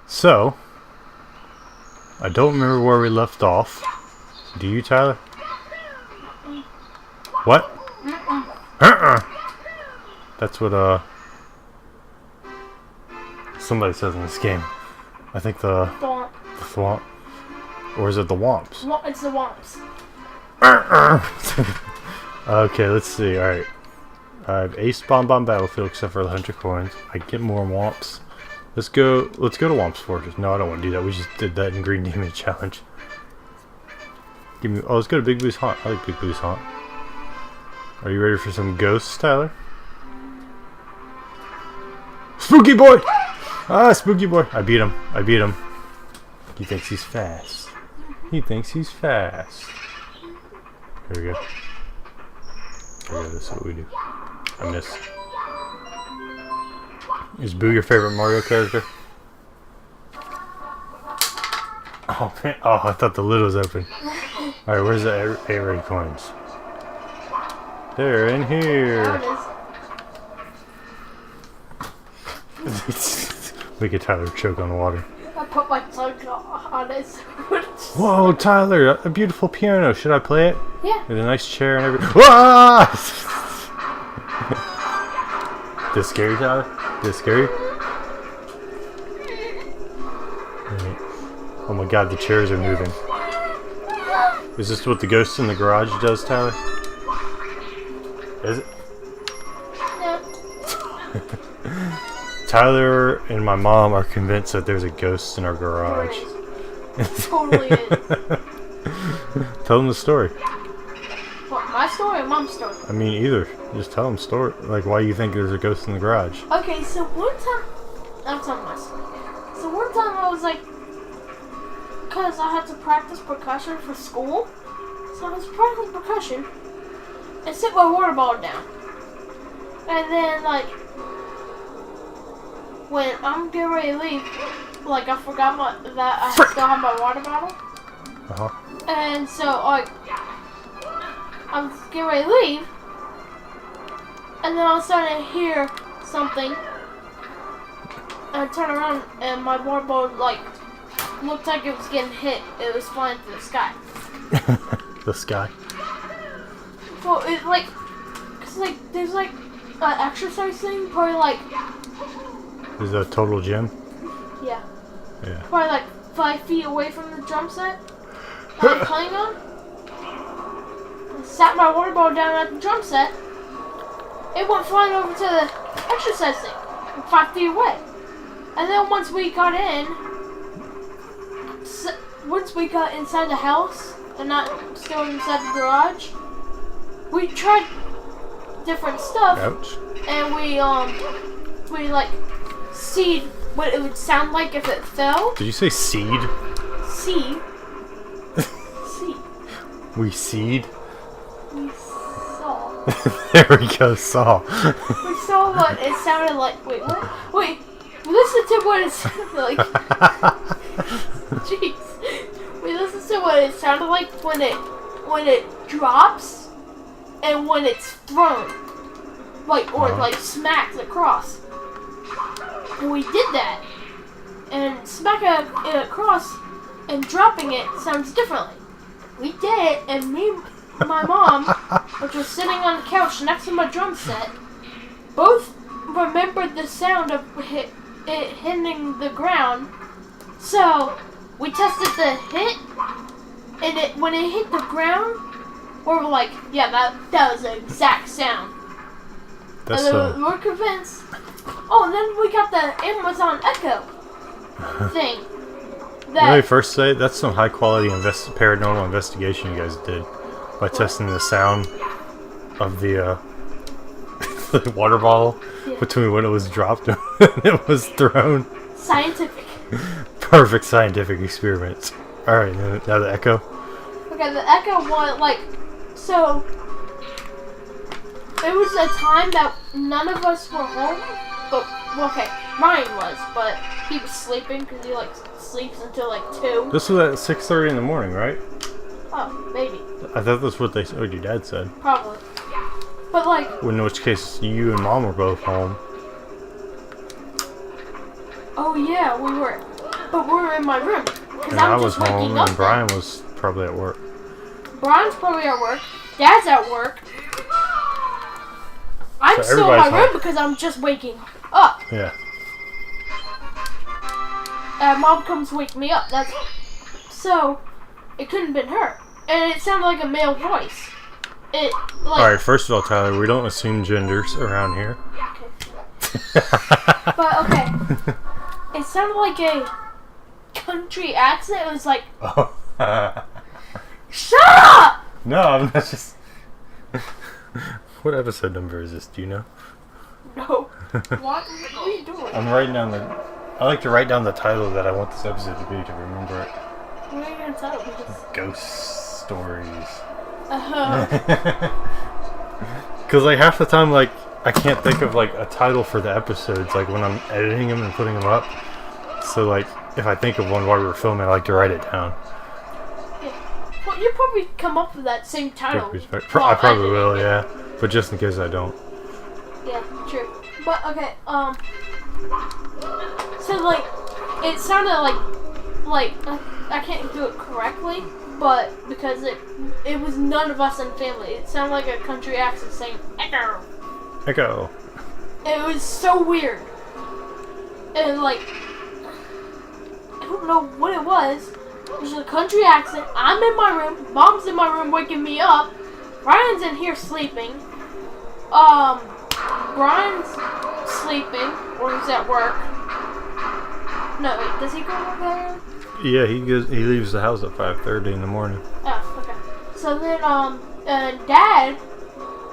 So, I don't remember where we left off. Do you, Tyler? What? That's what, somebody says in this game. I think the thwomp. Or is it the womps? It's the womps. Okay, let's see. Alright. I've aced Bomb Battlefield except for the 100 coins. I get more womps. Let's go to Womps Fortress. No, I don't want to do that. We just did that in Green Demon Challenge. Give me. Oh, let's go to Big Boo's Haunt. I like Big Boo's Haunt. Are you ready for some ghosts, Tyler? Spooky boy! Ah, Spooky boy! I beat him. He thinks he's fast. Here we go. This is what we do. I miss. Is Boo your favorite Mario character? Oh man! Oh, I thought the lid was open. All right, where's the A-Ray coins? They're in here. We get Tyler choke on water. I put my tongue on it. Whoa, Tyler! A beautiful piano. Should I play it? Yeah. With a nice chair and everything. Whoa! This scary, Tyler? This scary? Right. Oh my god, the chairs are moving. Is this what the ghost in the garage does, Tyler? Is it? No. Tyler and my mom are convinced that there's a ghost in our garage. Totally is. Tell them the story. What, my story or mom's story? I mean, either. Just tell them the story. Like, why you think there's a ghost in the garage. Okay, so one time... I'm telling my story. So one time I was like... Because I had to practice percussion for school. So I was practicing percussion. And set my water bottle down. And then, like... When I'm getting ready to leave... Like, I forgot that I still have my water bottle. Uh-huh. And so, like... I'm getting ready to leave. And then I started to hear something. And I turned around and my water bottle, like, looked like it was getting hit. It was flying through the sky. The sky? Well, it, like, cause, like, there's, like, an exercise thing, probably, like... Is that a total gym? Yeah. Yeah. Probably, like, 5 feet away from the drum set that I'm playing on. I sat my water bottle down at the drum set. It went flying over to the exercise thing, 5 feet away. And then once we got inside the house, and not still inside the garage, we tried different stuff. Ouch. And we like, seed what it would sound like if it fell. Did you say seed? Seed. Seed. We seed? We saw. There we go, saw. We saw what it sounded like. Wait, what? Wait, listen to what it sounded like. Jeez. We listened to what it sounded like when it drops and when it's thrown. Like, or like smacked across. And we did that. And smacking it across and dropping it sounds differently. We did it, and me and my mom, which was sitting on the couch next to my drum set, both remembered the sound of it hitting the ground. So we tested the hit, and when it hit the ground, we were like, yeah, that was the exact sound. That's and then we're convinced. Oh, and then we got the Amazon Echo thing. Let me first say, that's some high quality paranormal investigation you guys did by testing the sound of the the water bottle between when it was dropped and it was thrown. Scientific. Perfect scientific experiments. Alright, now the echo. Okay, the echo was like, so it was a time that none of us were home, but, okay, Ryan was, but he was sleeping because he, like, sleeps until, like, 2. This was at 6:30 in the morning, right? Oh, maybe. I thought that's what your dad said. Probably. But, like... In which case, you and Mom were both home. Oh, yeah, we were. but we were in my room. Because And I I'm was just waking home, up. and Brian was probably at work. Brian's probably at work. Dad's at work. I'm So still in my everybody's room home. because I'm just waking up. Yeah. Mom comes wake me up. So it couldn't have been her. And it sounded like a male voice. Alright, first of all, Tyler, we don't assume genders around here. But okay. It sounded like a country accent. It was like, shut up! No, I'm not just... What episode number is this? Do you know? No. What are you doing? I'm writing down I like to write down the title that I want this episode to be to remember it. What are you going to tell me? Ghost stories. Uh-huh. Because like half the time, like I can't think of like a title for the episodes, like when I'm editing them and putting them up. So like if I think of one while we were filming, I like to write it down. Yeah. Well, you probably come up with that same title. I probably will, yeah. But just in case I don't. Yeah, true. But okay, so like it sounded like I can't do it correctly, but because it was none of us in family. It sounded like a country accent saying echo. Echo. It was so weird. And like I don't know what it was. It was a country accent. I'm in my room. Mom's in my room waking me up. Ryan's in here sleeping. Brian's sleeping, or he's at work. No, wait, does he go over there? Yeah, he leaves the house at 5:30 in the morning. Oh, okay. So then, Dad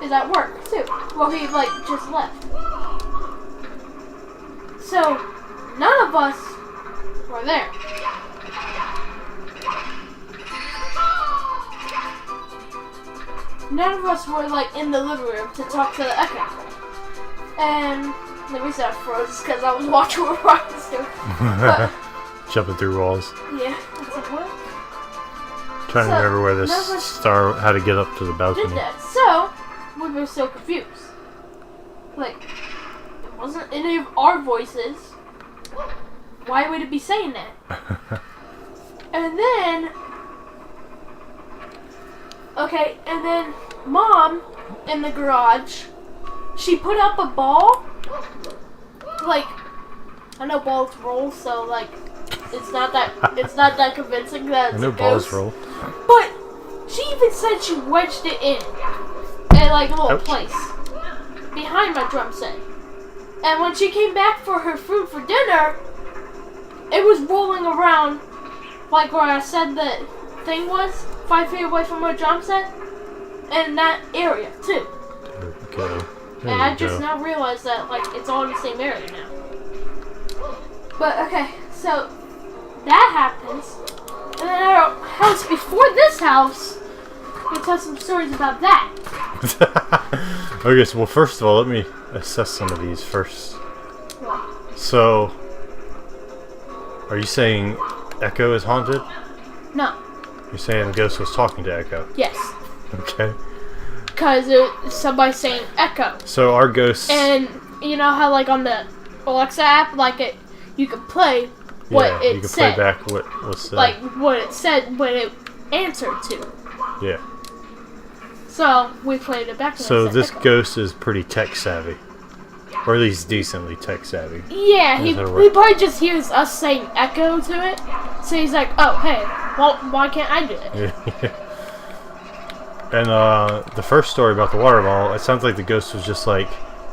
is at work too. Well, he like just left. So none of us were there. None of us were like in the living room to talk to the echo. And let me say I froze because I was watching what Ryan was doing. Jumping through walls. Yeah, it's like what? Trying to remember where this how to get up to the balcony. Did that. So we were so confused. Like it wasn't any of our voices. Why would it be saying that? And then Mom in the garage, she put up a ball. Like I know balls roll, so like it's not that convincing that it's I know a balls ghost. roll. But she even said she wedged it in like a little place behind my drum set. And when she came back for her food for dinner, it was rolling around like where I said the thing was, 5 feet away from my drum set, in that area too. Okay. And I just now realized that like it's all in the same area now. But okay, so that happens. And then our house before this house, I'm gonna tell some stories about that. Okay, so well, first of all, let me assess some of these first. What? So, are you saying Echo is haunted? No. You're saying the ghost was talking to Echo? Yes. Okay. Because somebody saying Echo. So our ghosts... And you know how like on the Alexa app, like you can play what it said. you can play back what was said. Like what it said when it answered to. Yeah. So we played it back. So this Echo. ghost is pretty tech savvy. Or at least decently tech savvy. Yeah, he probably just hears us saying Echo to it. So he's like, oh, hey, well, why can't I do it? Yeah. And the first story about the water bottle, it sounds like the ghost was just like,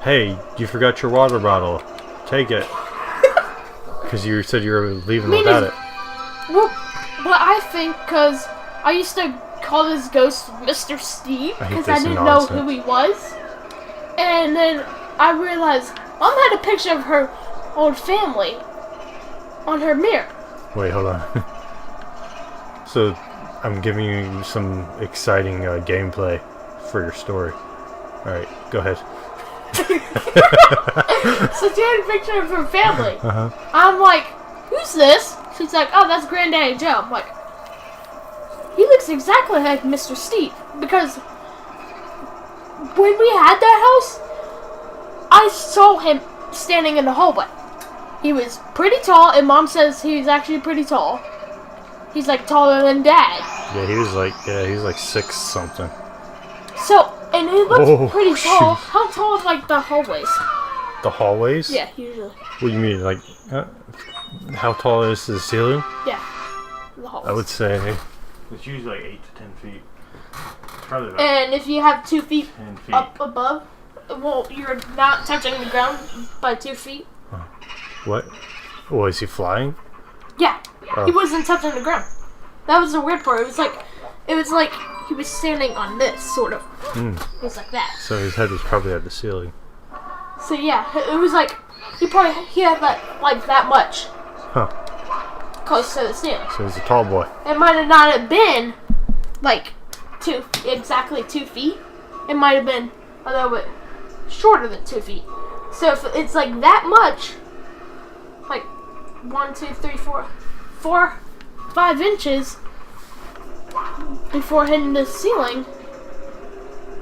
hey, you forgot your water bottle. Take it. Because you said you were leaving without it. Well, I think because I used to call this ghost Mr. Steve because I didn't know who he was. And then I realized Mom had a picture of her old family on her mirror. Wait, hold on. So, I'm giving you some exciting gameplay for your story. Alright, go ahead. So she had a picture of her family. Uh-huh. I'm like, who's this? She's like, oh, that's Granddaddy Joe. I'm like, he looks exactly like Mr. Steve. Because when we had that house, I saw him standing in the hallway. He was pretty tall, and Mom says he was actually pretty tall. He's like taller than Dad. Yeah, he was like 6 something. So, and he looks pretty tall. Shoot. How tall is like the hallways? The hallways? Yeah, usually. What do you mean? Like, how tall is the ceiling? Yeah, the hallways. I would say it's usually like 8 to 10 feet. Probably about And if you have 2 feet 10 feet. up above, well, you're not touching the ground by 2 feet. What? Oh, is he flying? Yeah, Oh. he wasn't touching the ground. That was the weird part. It was like he was standing on this, sort of. It was like that. So his head was probably at the ceiling. So yeah, it was like he had that much Huh. close to the ceiling. So he's a tall boy. It might have not have been like exactly 2 feet. It might have been a little bit shorter than 2 feet. So if it's like that much, like 1, 2, 3, 4, 5 inches before hitting the ceiling,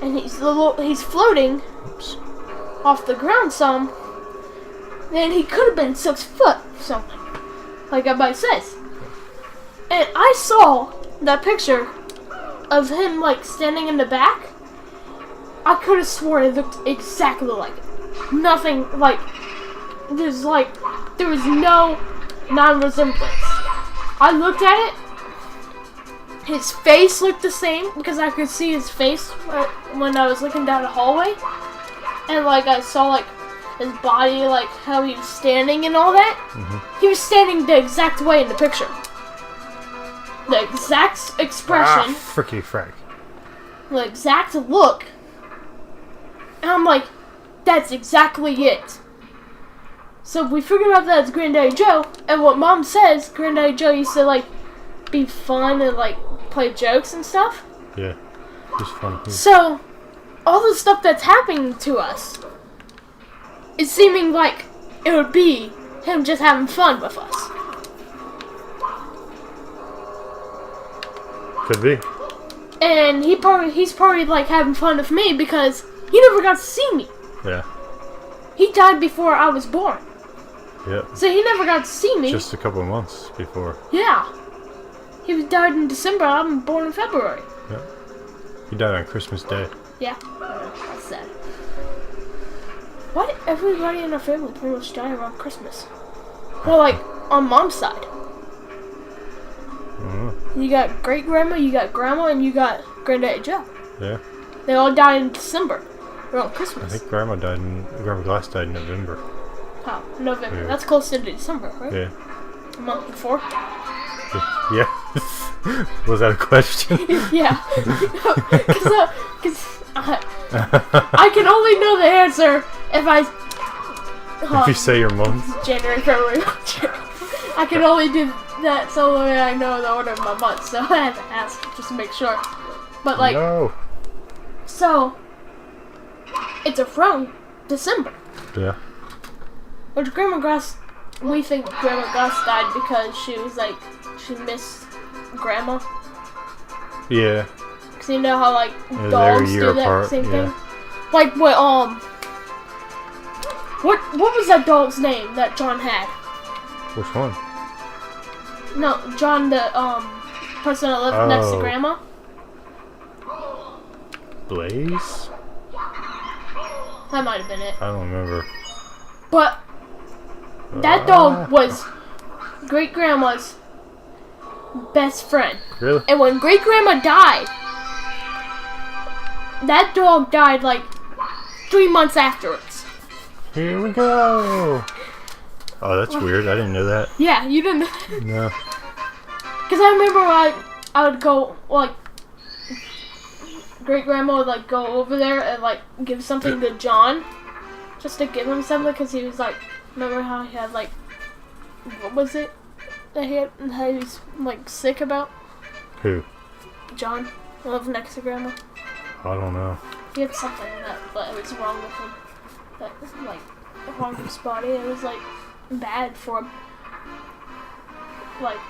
and he's floating off the ground some, then he could have been 6 foot something, like everybody says. And I saw that picture of him like standing in the back. I could have sworn it looked exactly like it. Nothing like there was no non-resemblance. I looked at it. His face looked the same because I could see his face when I was looking down the hallway, and like I saw like his body, like how he was standing and all that. He was standing the exact way in the picture. The exact expression. Fricky frack. The exact look. And I'm like, that's exactly it. So we figured out that it's Granddaddy Joe, and what Mom says, Granddaddy Joe used to like be fun and like play jokes and stuff. Yeah, just fun. So all the stuff that's happening to us is seeming like it would be him just having fun with us. Could be. And he's probably like having fun with me because he never got to see me. Yeah. He died before I was born. Yep. So he never got to see me. Just a couple of months before. Yeah. He died in December. I'm born in February. Yep. He died on Christmas Day. Yeah. That's sad. Why did everybody in our family pretty much die around Christmas? Well, like, on Mom's side. You got great grandma, you got grandma, and you got Granddaddy Joe. Yeah. They all died in December, around Christmas. I think Grandma Glass died in November. Oh, November. Yeah. That's close to December, right? Yeah. A month before. Yeah. Was that a question? Yeah. Because I can only know the answer if I. If you say your month. January, February, March. I can only do that so that I know the order of my months, so I had to ask just to make sure. But like, No. so it's around December. Yeah. Which Grandma Grass, we think Grandma Grass died because she was like, she missed Grandma. Yeah. Cause you know how like Yeah, dogs they're a do year that apart, same yeah. thing. Like what was that dog's name that John had? Which one? No, John, the person that lived next to Oh. Grandma. Blaze? That might have been it. I don't remember. But that dog was Great Grandma's best friend. Really? And when Great Grandma died, that dog died like 3 months afterwards. Here we go. Oh, that's weird. I didn't know that. Yeah, you didn't. No. Because I remember I would go, like, Great Grandma would like go over there and like give something to John, just to give him something because he was like, remember how he had like, what was it that he was like sick about? Who? John, who lived next to Grandma. I don't know. He had something that was wrong with him, that was like wrong with his body. It was like bad for him. Like,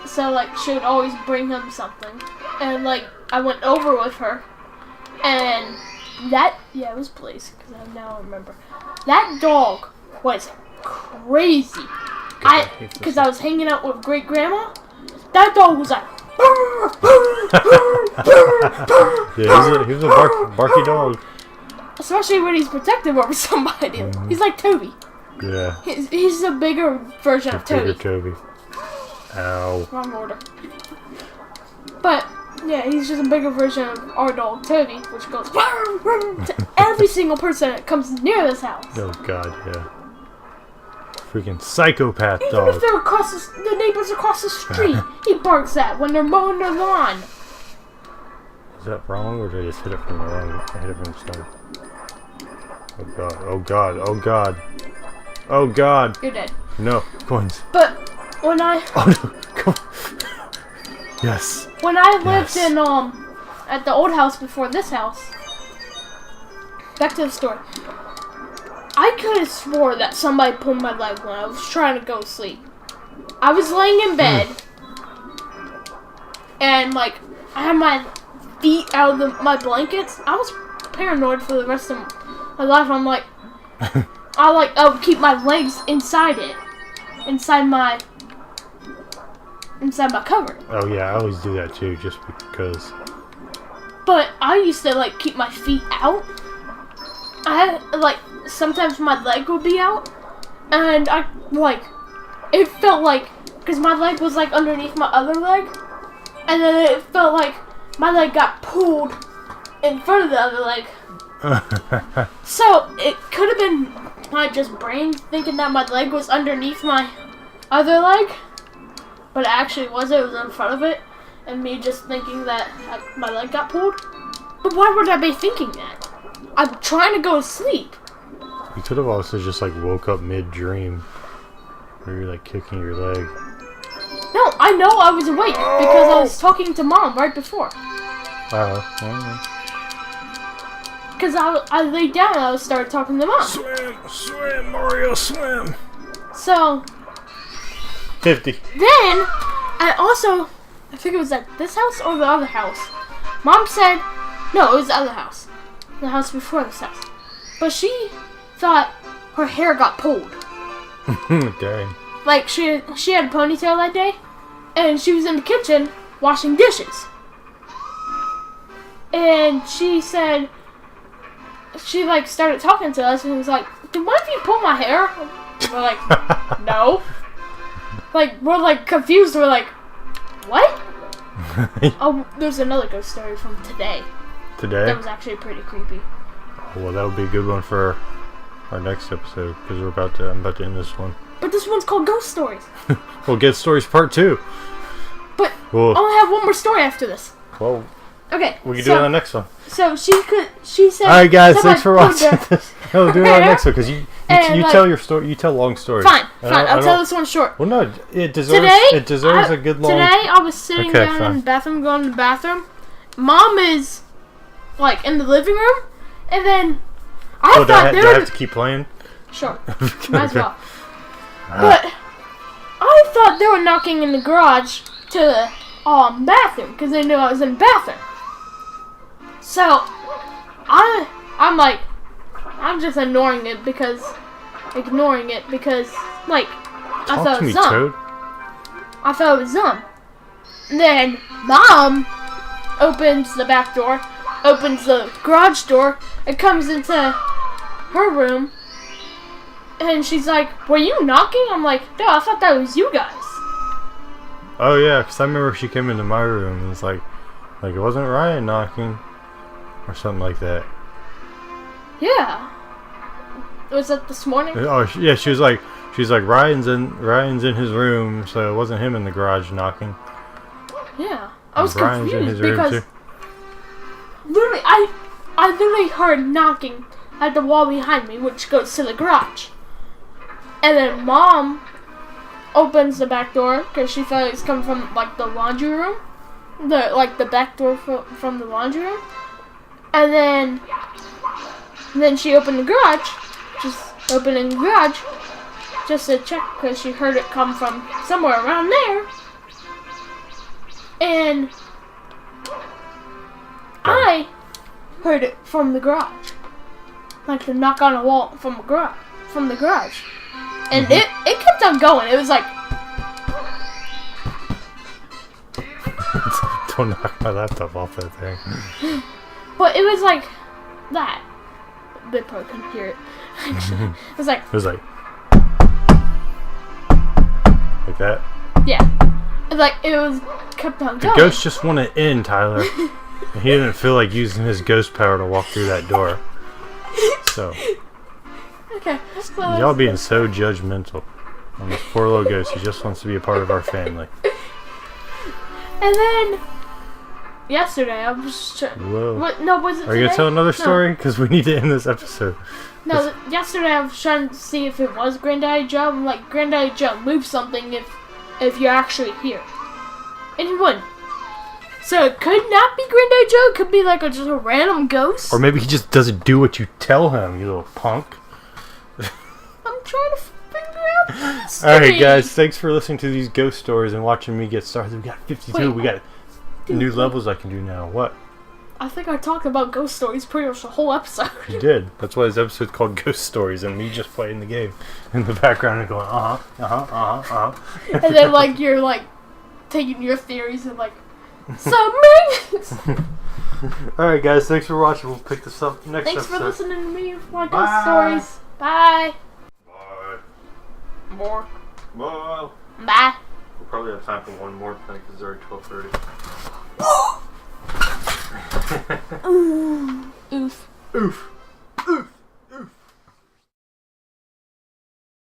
so like she would always bring him something, and like I went over with her, and it was Blaze because I now remember that dog was crazy. hate this Because I was hanging out with great grandma. That dog was like. Yeah, he was a barky dog. Especially when he's protective over somebody. He's like Toby. Yeah. He's a bigger version of Toby. Toby. Ow. Wrong order. But yeah, he's just a bigger version of our dog Toby, which goes to every single person that comes near this house. Oh God, yeah. Freaking psychopath Even dog. if they're across the neighbors across the street, he barks at when they're mowing their lawn. Is that wrong, or did I just hit it from the wrong? I hit it from the side. Oh God! Oh God! Oh God! Oh God! You're dead. No coins. But when I Oh no! Come on. Yes. when I lived in at the old house before this house. Back to the story. I could have swore that somebody pulled my leg when I was trying to go to sleep. I was laying in bed, and like I had my feet out of my blankets. I was paranoid for the rest of my life. I'm like, I would keep my legs inside it, inside my cover. Oh yeah, I always do that too, just because. But I used to like keep my feet out. I had like sometimes my leg would be out, and I like it felt like because my leg was like underneath my other leg, and then it felt like my leg got pulled in front of the other leg. So it could have been my just brain thinking that my leg was underneath my other leg, but it actually wasn't. It was in front of it, and me just thinking that my leg got pulled. But why would I be thinking that? I'm trying to go to sleep. You could have also just like woke up mid-dream, where you're like kicking your leg. No, I know I was awake because I was talking to Mom right before. Because I laid down and I started talking to Mom. Swim, Mario, swim. So 50. then I think it was at this house or the other house. Mom said, no, it was the other house, the house before this house. But she thought her hair got pulled. Dang. Like she had a ponytail that day, and she was in the kitchen washing dishes. And she said, she like started talking to us and was like, "Did one of you pull my hair?" We're like, "No." Like we're like confused. We're like, "What?" Oh, there's another ghost story from today. Today? That was actually pretty creepy. Well, that would be a good one for our next episode, because I'm about to end this one. But this one's called Ghost Stories. We'll get stories part 2. But Well, I'll have one more story after this. well, Okay. we can do it on the next one. So she said. Alright guys, somebody thanks for pulled watching the- this. We'll do it on the next one, because you like- tell your story, you tell long stories. Fine. I I'll don't- tell this one short. Well, no, it deserves a good long... Today I was sitting Okay, down fine. in the bathroom, going to the bathroom. Mom is like in the living room, and then I Oh, do I thought they have were to keep playing? sure, might as well. But I thought they were knocking in the garage to the bathroom because they knew I was in the bathroom. So I'm like, I'm just ignoring it because like I Talk thought to it me, was them. Toad. I thought it was them. Then Mom opens the back door, opens the garage door, and comes into her room. And she's like, "Were you knocking?" I'm like, "No, I thought that was you guys." Oh yeah, because I remember she came into my room and it's like it wasn't Ryan knocking, or something like that. Yeah. Was that this morning? Oh yeah, she was like Ryan's in his room, so it wasn't him in the garage knocking. Yeah. I was Brian's in his confused room because too. literally, I literally heard knocking at the wall behind me, which goes to the garage. And then Mom opens the back door because she thought it was coming from like the laundry room, the back door from the laundry room. And then she opened the garage, just to check because she heard it come from somewhere around there. And I heard it from the garage. Like the knock on the wall from the garage. And it kept on going. It was like... Don't knock my laptop off that thing. But it was like that. They probably couldn't hear it. It was like... It was like that? Yeah. Like, it was kept on going. The ghost just wanted in, Tyler. And he didn't feel like using his ghost power to walk through that door. So, Okay. So y'all being so judgmental on this poor little ghost. He just wants to be a part of our family. And then yesterday I was Whoa. what? No, was it? Are you going to tell another story? Because we need to end this episode. No, yesterday I was trying to see if it was Granddaddy Joe. I'm like, Granddaddy Joe, move something if you're actually here. And he wouldn't. So it could not be Granddaddy Joe. It could be like just a random ghost. Or maybe he just doesn't do what you tell him, you little punk. I'm trying to figure out this. Alright guys, thanks for listening to these ghost stories and watching me get started. We got 52. Wait, we got new levels I can do now. What? I think I talked about ghost stories pretty much the whole episode. You did. That's why this episode's called Ghost Stories, and me just playing the game in the background and going, And then like you're like taking your theories and like submarines. Alright guys, thanks for watching. We'll pick this up next Thanks episode. for listening to me with my Bye. ghost stories. Bye. Bye. More. Bye. Bye. We'll probably have time for one more thing because it's already 12:30. Oof. Oof.